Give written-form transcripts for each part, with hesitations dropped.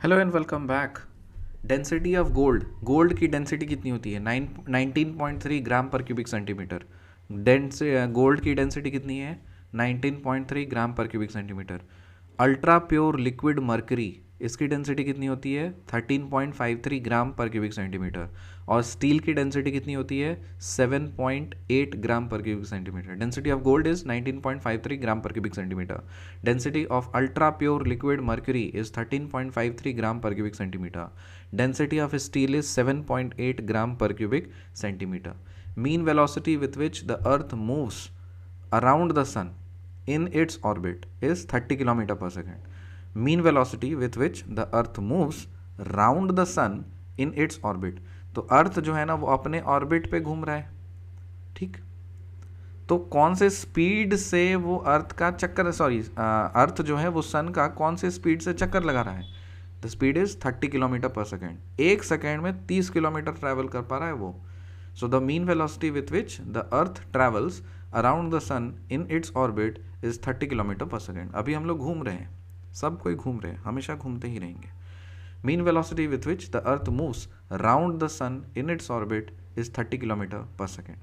Hello and welcome back. Density of gold, gold की density कितनी होती है? 19.3 gram per cubic centimetre. Gold की डेंसिटी कितनी है? 19.3 gram per cubic centimetre. Ultra pure liquid mercury, इसकी डेंसिटी कितनी होती है? 13.53 ग्राम पर क्यूबिक सेंटीमीटर। और स्टील की डेंसिटी कितनी होती है? 7.8 gram per cubic centimetre. Density of gold is 19.53 gram per cubic centimetre. Density of ultra pure liquid mercury is 13.53 gram per cubic centimeter. Density of steel is 7.8 gram per cubic centimeter. Mean velocity with which the earth moves around the sun in its orbit is 30 kilometer per second. Mean velocity with which the earth moves round the sun in its orbit. तो अर्थ जो है ना वो अपने orbit पे घूम रहा है, ठीक। तो कौन से स्पीड से वो अर्थ का चक्कर, सॉरी अर्थ जो है वो सन का कौन से स्पीड से चक्कर लगा रहा है? The speed is 30 kilometre per second. एक सेकेंड में 30 किलोमीटर ट्रैवल कर पा रहा है वो। So the mean velocity with which the earth travels around the sun in its orbit is 30 kilometre per second. अभी हम लोग घूम रहे हैं, सब कोई घूम रहे हैं, हमेशा घूमते ही रहेंगे। Mean velocity with which the earth moves round the sun in its orbit is 30 kilometre per second.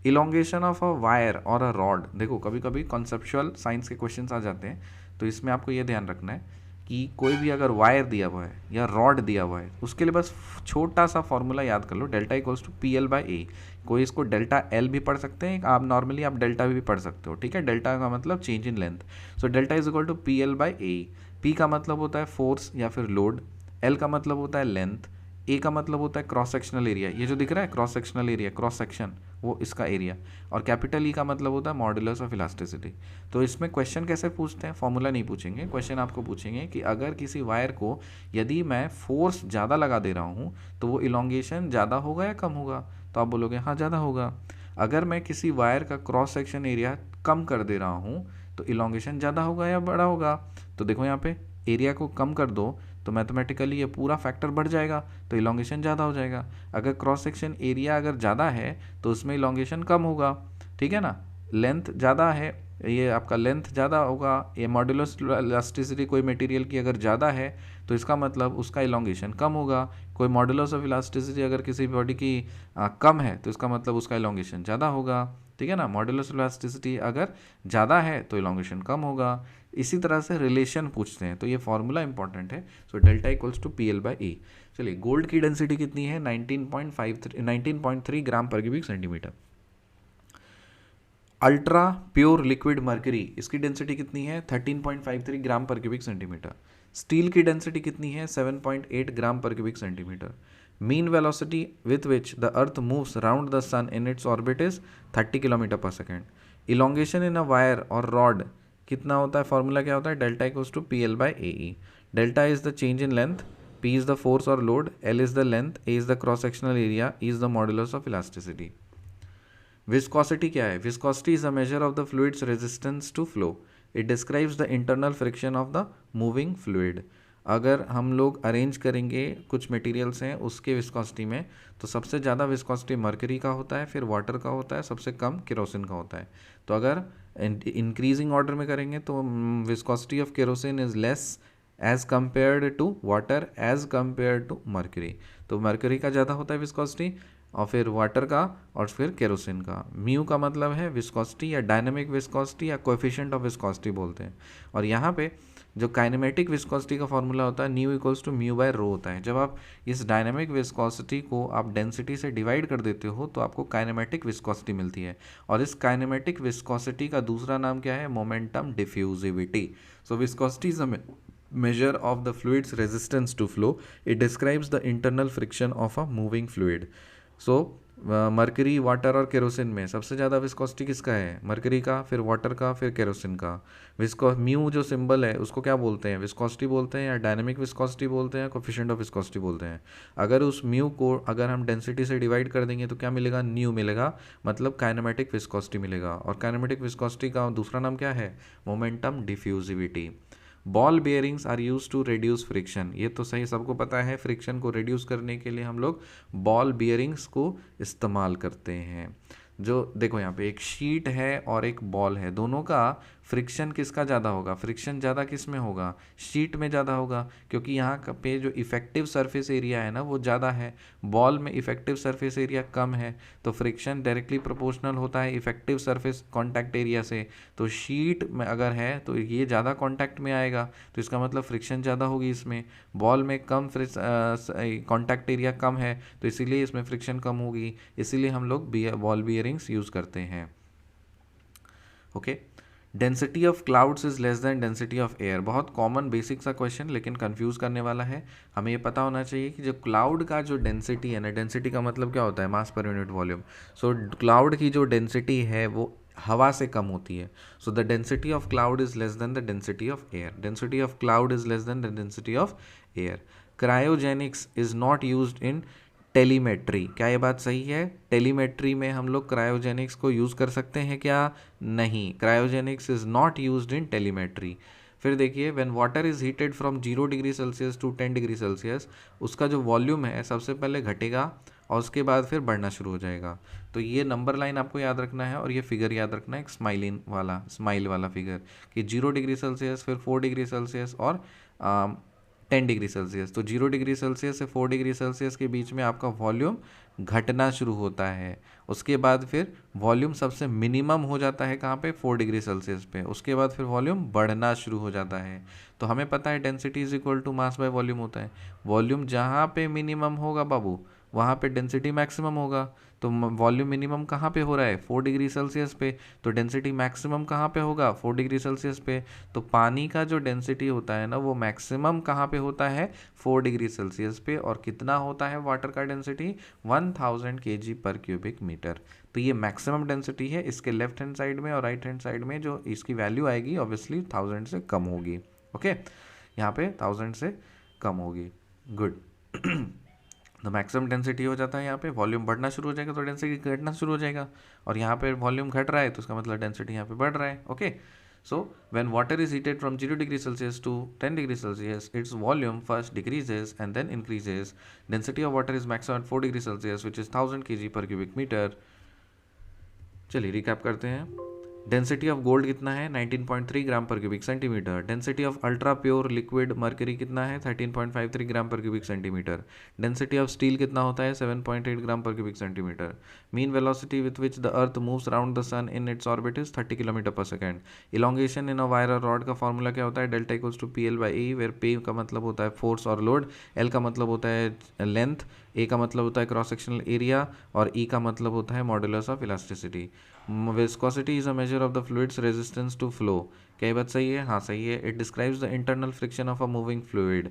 Elongation of a wire और अ रॉड, देखो कभी कभी कॉन्सेप्चुअल साइंस के क्वेश्चंस आ जाते हैं, तो इसमें आपको ये ध्यान रखना है कि कोई भी अगर वायर दिया हुआ है या रॉड दिया हुआ है, उसके लिए बस छोटा सा फॉर्मूला याद कर लो, delta equals to P L by A. कोई इसको डेल्टा एल भी पढ़ सकते हैं, आप नॉर्मली आप डेल्टा भी पढ़ सकते हो, ठीक है। डेल्टा का मतलब change in length, so delta is equal to P L by A. P का मतलब होता है फोर्स या फिर लोड, एल का मतलब होता है लेंथ, ए का मतलब होता है क्रॉस सेक्शनल एरिया, ये जो दिख रहा है cross sectional area, cross section वो इसका एरिया, और कैपिटल ई का मतलब होता है मॉड्यूलस ऑफ इलास्टिसिटी। तो इसमें क्वेश्चन कैसे पूछते हैं? फॉर्मूला नहीं पूछेंगे, क्वेश्चन आपको पूछेंगे कि अगर किसी वायर को यदि मैं फोर्स ज़्यादा लगा दे रहा हूँ तो वो इलोंगेशन ज़्यादा होगा या कम होगा? तो आप बोलोगे हाँ ज़्यादा होगा। अगर मैं किसी वायर का क्रॉस सेक्शन एरिया कम कर दे रहा हूँ तो इलोंगेशन ज़्यादा होगा या बड़ा होगा? तो देखो यहाँ पे एरिया को कम कर दो तो मैथमेटिकली ये पूरा फैक्टर बढ़ जाएगा, तो इलोंगेशन ज़्यादा हो जाएगा। अगर क्रॉस सेक्शन एरिया अगर ज़्यादा है तो उसमें इलोंगेशन कम होगा, ठीक है ना। लेंथ ज़्यादा है, ये आपका लेंथ ज़्यादा होगा, ये मॉड्यूलस इलास्टिसिटी कोई मटेरियल की अगर ज़्यादा है तो इसका मतलब उसका इलोंगेशन कम होगा। कोई मॉड्यूलस ऑफ इलास्टिसिटी अगर किसी बॉडी की कम है तो इसका मतलब उसका इलोंगेशन ज़्यादा होगा, ठीक है ना। मॉड्यूलस इलास्टिसिटी अगर ज़्यादा है तो इलोंगेशन कम होगा। इसी तरह से रिलेशन पूछते हैं, तो ये फॉर्मूला इंपॉर्टेंट है। So delta equals to P L by A. चलिए, गोल्ड की डेंसिटी कितनी है? 19.3 gram per cubic centimetre. Ultra pure liquid mercury, इसकी डेंसिटी कितनी है? 13.53 gram per cubic centimetre. Steel की डेंसिटी कितनी है? 7.8 gram per cubic centimetre. Mean velocity with which the earth moves around the sun in its orbit is 30 kilometre per second. Elongation in a wire और rod कितना होता है? Formula क्या होता है? Delta equals to P L by A E. Delta is the change in length, P is the force और load, L is the length, A is the cross sectional area, E is the modulus of elasticity. Viscosity क्या है? Viscosity is a measure of the fluid's resistance to flow. It describes the internal friction of the moving fluid. अगर हम लोग arrange करेंगे कुछ materials हैं उसके viscosity में, तो सबसे ज़्यादा विस्कोसिटी मर्करी का होता है, फिर वाटर का होता है, सबसे कम केरोसिन का होता है। तो अगर इंक्रीजिंग ऑर्डर में करेंगे तो viscosity of kerosene is less as compared to water as compared to mercury. तो मर्करी का ज़्यादा होता है विस्कोसिटी, और फिर वाटर का, और फिर केरोसिन का। म्यू का मतलब है विस्कोसिटी या डायनामिक विस्कोसिटी या कोएफिशिएंट ऑफ विस्कोसिटी बोलते हैं। और यहाँ पे जो काइनेमेटिक विस्कोसिटी का फॉर्मूला होता है nu equals to mu by rho होता है। जब आप इस डायनामिक विस्कोसिटी को आप डेंसिटी से डिवाइड कर देते हो तो आपको काइनेमेटिक विस्कोसिटी मिलती है। और इस काइनेमेटिक विस्कोसिटी का दूसरा नाम क्या है? Momentum diffusivity. So viscosity is a measure of the fluid's resistance to flow. It describes the internal friction of a moving fluid. So mercury, water और केरोसिन में सबसे ज़्यादा विस्कोसिटी किसका है? मर्करी का, फिर वाटर का, फिर केरोसिन का। म्यू जो सिंबल है उसको क्या बोलते हैं? विस्कोसिटी बोलते हैं, या डायनेमिक विस्कोसिटी बोलते हैं, कोफिशिएंट ऑफ विस्कोसिटी बोलते हैं। अगर उस म्यू को अगर हम डेंसिटी से डिवाइड कर देंगे तो क्या मिलेगा? न्यू मिलेगा, मतलब काइनेमेटिक विस्कोसिटी मिलेगा। और काइनेमेटिक विस्कोसिटी का दूसरा नाम क्या है? Momentum diffusivity. Ball bearings are use to reduce friction, ये तो सही सबको पता है, फ्रिक्शन को रिड्यूस करने के लिए हम लोग बॉल बेयरिंग्स को इस्तेमाल करते हैं। जो देखो यहाँ पे एक शीट है और एक बॉल है, दोनों का फ्रिक्शन किसका ज़्यादा होगा, फ्रिक्शन ज़्यादा किस में होगा, शीट में ज़्यादा होगा, क्योंकि यहाँ पे जो इफेक्टिव सरफेस एरिया है ना वो ज़्यादा है, बॉल में इफेक्टिव सरफेस एरिया कम है, तो फ्रिक्शन डायरेक्टली प्रोपोर्शनल होता है इफेक्टिव सरफेस कॉन्टैक्ट एरिया से। तो शीट में अगर है तो ये ज़्यादा कॉन्टैक्ट में आएगा, तो इसका मतलब फ्रिक्शन ज़्यादा होगी इसमें। बॉल में कम कॉन्टैक्ट एरिया कम है, तो इसीलिए इसमें फ्रिक्शन कम होगी, इसीलिए हम लोग बॉल बियरिंग्स यूज़ करते हैं। Okay, density of clouds is less than density of air, बहुत कॉमन बेसिक सा क्वेश्चन लेकिन कंफ्यूज करने वाला है। हमें ये पता होना चाहिए कि जो क्लाउड का जो डेंसिटी है ना, डेंसिटी का मतलब क्या होता है, मास per unit volume. So cloud की जो डेंसिटी है वो हवा से कम होती है। So the density of cloud is less then the density of air, density of cloud is less then the density of air. Cryogenics is not used in telemetry, क्या ये बात सही है, टेलीमेट्री में हम लोग क्रायोजेनिक्स को यूज़ कर सकते हैं क्या, नहीं, cryogenics is not used in telemetry. फिर देखिए, when water is heated from 0 degree Celsius to 10 degree Celsius, उसका जो वॉल्यूम है सबसे पहले घटेगा और उसके बाद फिर बढ़ना शुरू हो जाएगा। तो ये नंबर लाइन आपको याद रखना है और ये फिगर याद रखना है, एक स्माइल वाला फिगर, कि 0 डिग्री सेल्सियस, फिर 4 डिग्री सेल्सियस और 10 डिग्री सेल्सियस। तो 0 डिग्री सेल्सियस से 4 डिग्री सेल्सियस के बीच में आपका वॉल्यूम घटना शुरू होता है। उसके बाद फिर वॉल्यूम सबसे मिनिमम हो जाता है कहाँ पे, 4 डिग्री सेल्सियस पे। उसके बाद फिर वॉल्यूम बढ़ना शुरू हो जाता है। तो हमें पता है density is equal to mass by volume होता है। वॉल्यूम जहाँ पे मिनिमम होगा बाबू, वहाँ पे डेंसिटी मैक्सिमम होगा। तो वॉल्यूम मिनिमम कहाँ पे हो रहा है, 4 डिग्री सेल्सियस पे, तो डेंसिटी मैक्सिमम कहाँ पे होगा, 4 डिग्री सेल्सियस पे। तो पानी का जो डेंसिटी होता है ना वो मैक्सिमम कहाँ पे होता है, 4 डिग्री सेल्सियस पे। और कितना होता है वाटर का density, 1000 kg per cubic metre. तो ये मैक्सिमम डेंसिटी है। इसके लेफ्ट हैंड साइड में और राइट हैंड साइड में जो इसकी वैल्यू आएगी ऑब्वियसली 1000 से कम होगी। ओके, यहाँ पे 1000 से कम होगी। गुड। तो मैक्सिमम डेंसिटी हो जाता है यहाँ पे, वॉल्यूम बढ़ना शुरू हो जाएगा तो डेंसिटी घटना शुरू हो जाएगा, और यहाँ पे वॉल्यूम घट रहा है तो उसका मतलब डेंसिटी यहाँ पे बढ़ रहा है। Okay, so when water is heated from 0 degree Celsius to 10 degree Celsius, its volume first decreases and then increases. Density of water is maximum at 4 degree Celsius which is 1000 kg per cubic metre. चलिए recap करते हैं। Density of gold कितना है, 19.3 gram per cubic centimetre. Density of ultra pure liquid mercury कितना है, 13.53 gram per cubic centimetre. Density of steel कितना होता है, 7.8 gram per cubic centimetre. Mean velocity with which the earth moves around the sun in its orbit is 30 kilometre per second. Elongation in a wire और rod का formula क्या होता है, delta equals to PL by E, where P का मतलब होता है force और लोड, L का मतलब होता है लेंथ, A का मतलब होता है क्रॉस सेक्शनल एरिया और E का मतलब होता है modulus of elasticity. Viscosity is a measure of the fluid's resistance to flow, क्या ये बात सही है, हाँ सही है। It describes the internal friction of a moving fluid.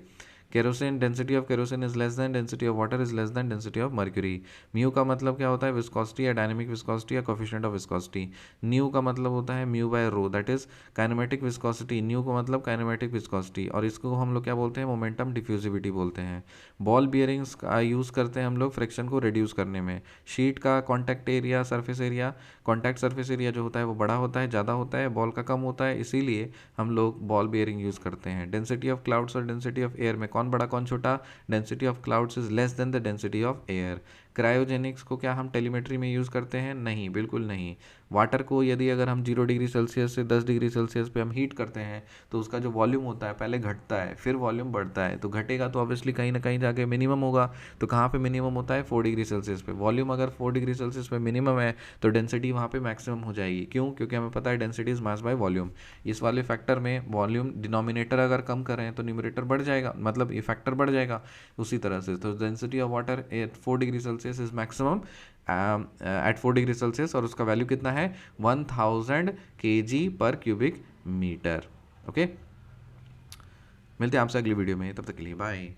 Kerosene, density of kerosene is less than density of water is less than density of mercury. Mu का मतलब क्या होता है, विस्कोसिटी या डायनेमिक विस्कोसिटी या कोफिशिएंट ऑफ विस्कोसिटी। न्यू का मतलब होता है mu by rho, that is kinematic viscosity. Nu का मतलब काइनेमेटिक विस्कोसिटी, और इसको हम लोग क्या बोलते हैं, मोमेंटम डिफ्यूजिविटी बोलते हैं। बॉल बियरिंग्स का यूज़ करते हैं हम लोग फ्रिक्शन को रिड्यूस करने में। शीट का contact area, surface area, contact surface area जो होता है वो बड़ा होता है, ज़्यादा होता है, बॉल का कम होता है, इसीलिए हम लोग बॉल बियरिंग यूज़ करते हैं। डेंसिटी ऑफ क्लाउड्स और डेंसिटी ऑफ एयर में कौन बड़ा कौन छोटा, density of clouds is less then the density of air. Cryogenics को क्या हम टेलीमेट्री में यूज़ करते हैं, नहीं, बिल्कुल नहीं। वाटर को यदि अगर हम 0 डिग्री सेल्सियस से 10 डिग्री सेल्सियस पे हम हीट करते हैं तो उसका जो वॉल्यूम होता है पहले घटता है फिर वॉल्यूम बढ़ता है, तो घटेगा तो ऑब्वियसली कहीं ना कहीं जाके मिनिमम होगा। तो कहाँ पे मिनिमम होता है, 4 डिग्री सेल्सियस पे। वॉल्यूम अगर 4 डिग्री सेल्सियस पे मिनिमम है तो डेंसिटी वहाँ पे मैक्सिमम हो जाएगी। क्यों, क्योंकि हमें पता है density is mass by volume. इस वाले फैक्टर में वॉल्यूम डिनोमिनेटर अगर कम करें तो न्यूमरेटर बढ़ जाएगा, मतलब ये फैक्टर बढ़ जाएगा उसी तरह से। तो density of water at 4 degree Celsius is maximum at 4 degree Celsius, और उसका वैल्यू कितना है, 1000 kg per cubic metre. Okay, मिलते हैं आपसे अगली वीडियो में, तब तक के लिए बाय।